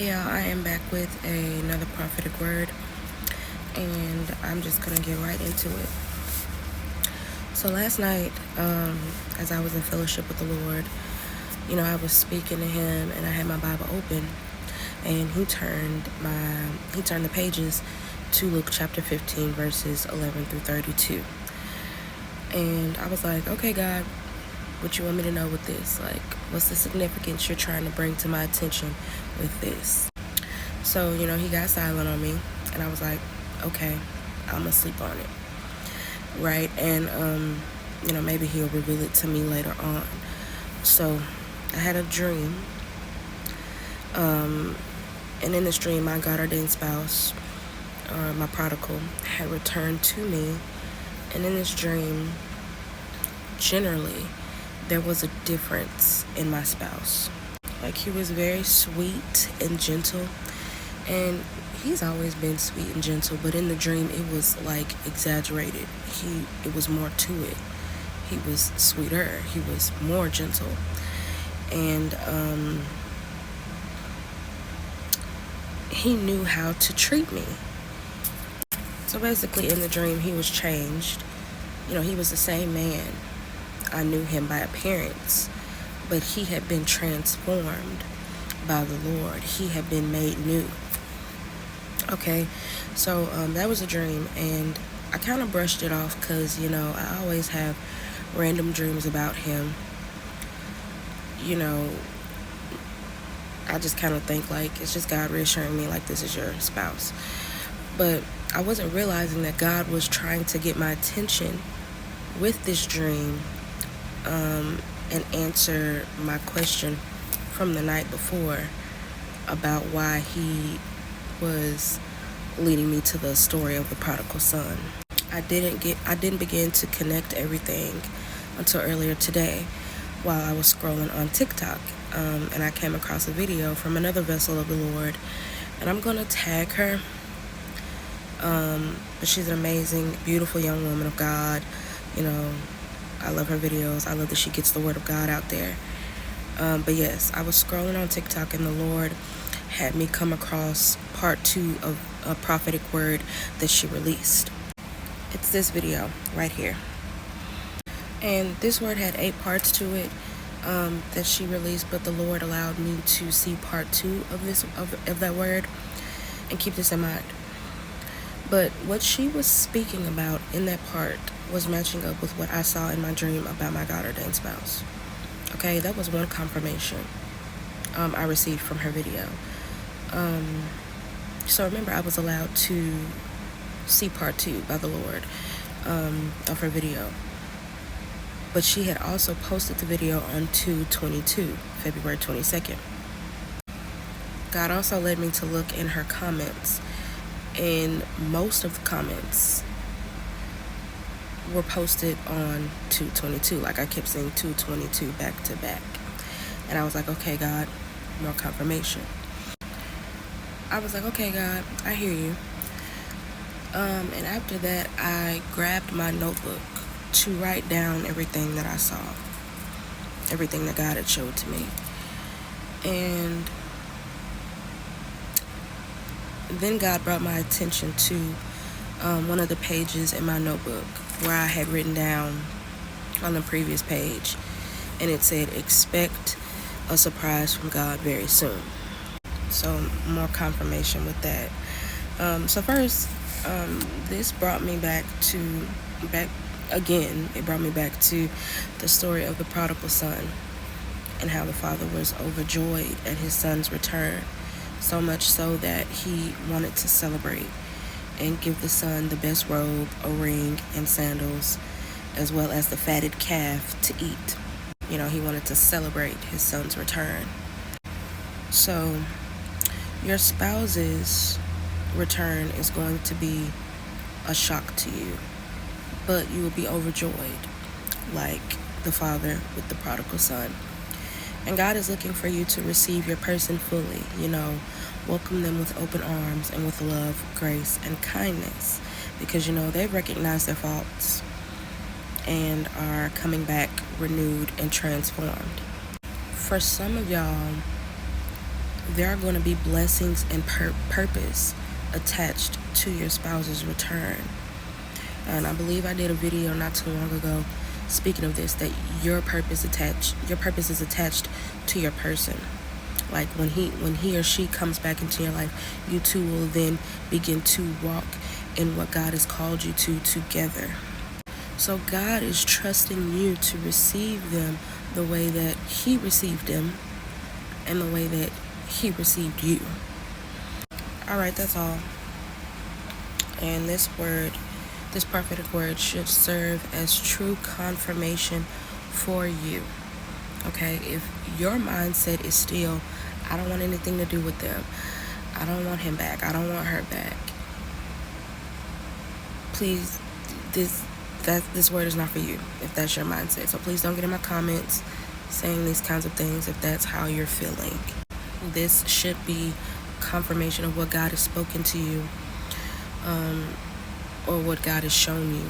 Hey y'all, I am back with another prophetic word, and I'm just gonna get right into it. So last night, as I was in fellowship with the Lord, I was speaking to Him, and I had my Bible open, and He turned the pages to Luke chapter 15, verses 11 through 32, and I was like, okay, God, what you want me to know with this? Like, what's the significance you're trying to bring to my attention with this? So, he got silent on me, and I was like, okay, I'm gonna sleep on it, right? And, maybe he'll reveal it to me later on. So, I had a dream, and in this dream, my God-ordained spouse, or my prodigal, had returned to me, and in this dream, generally, there was a difference in my spouse. Like, he was very sweet and gentle, and he's always been sweet and gentle, but in the dream it was like exaggerated. It was more to it. He was sweeter, he was more gentle, and he knew how to treat me. So basically in the dream he was changed. He was the same man. I knew him by appearance, but he had been transformed by the Lord. He had been made new. Okay, so that was a dream, and I kind of brushed it off because, I always have random dreams about him. I just kind of think like it's just God reassuring me like this is your spouse. But I wasn't realizing that God was trying to get my attention with this dream and answer my question from the night before about why he was leading me to the story of the prodigal son. I didn't begin to connect everything until earlier today while I was scrolling on TikTok, and I came across a video from another vessel of the Lord, and I'm gonna tag her. But she's an amazing, beautiful young woman of God. I love her videos. I love that she gets the word of God out there. But yes, I was scrolling on TikTok, and the Lord had me come across part 2 of a prophetic word that she released. It's this video right here. And this word had 8 parts to it that she released, but the Lord allowed me to see part 2 of that word, and keep this in mind. But what she was speaking about in that part was matching up with what I saw in my dream about my God-ordained spouse. Okay, that was one confirmation I received from her video. So remember, I was allowed to see part 2 by the Lord of her video. But she had also posted the video on 2/22, February 22nd. God also led me to look in her comments, and most of the comments were posted on 2/22. Like, I kept saying 2/22 back to back. And I was like, okay, God, more confirmation. I was like, okay, God, I hear you. And after that, I grabbed my notebook to write down everything that I saw, everything that God had showed to me. And then God brought my attention to one of the pages in my notebook where I had written down on the previous page, and it said, expect a surprise from God very soon. So more confirmation with that. So first, this brought me back again. It brought me back to the story of the prodigal son, and how the father was overjoyed at his son's return, so much so that he wanted to celebrate and give the son the best robe, a ring, and sandals, as well as the fatted calf to eat. He wanted to celebrate his son's return. So your spouse's return is going to be a shock to you, but you will be overjoyed like the father with the prodigal son. And God is looking for you to receive your person fully, welcome them with open arms and with love, grace, and kindness, because they've recognized their faults and are coming back renewed and transformed. For some of y'all, there are going to be blessings and purpose attached to your spouse's return. And I believe I did a video not too long ago speaking of this, that your purpose is attached to your person. Like when he or she comes back into your life, you two will then begin to walk in what God has called you to together. So God is trusting you to receive them the way that He received them and the way that He received you. Alright, that's all. And this prophetic word should serve as true confirmation for you. Okay, if your mindset is still, I don't want anything to do with them, I don't want him back, I don't want her back, please, this word is not for you if that's your mindset. So please don't get in my comments saying these kinds of things if that's how you're feeling. This should be confirmation of what God has spoken to you, or what God has shown you,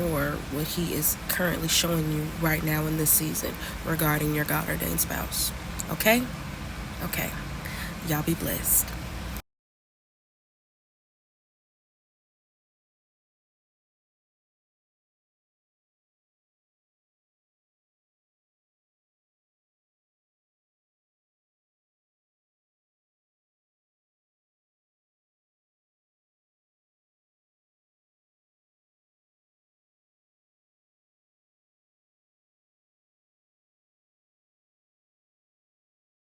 or what He is currently showing you right now in this season regarding your God-ordained spouse. Okay? Okay. Y'all be blessed.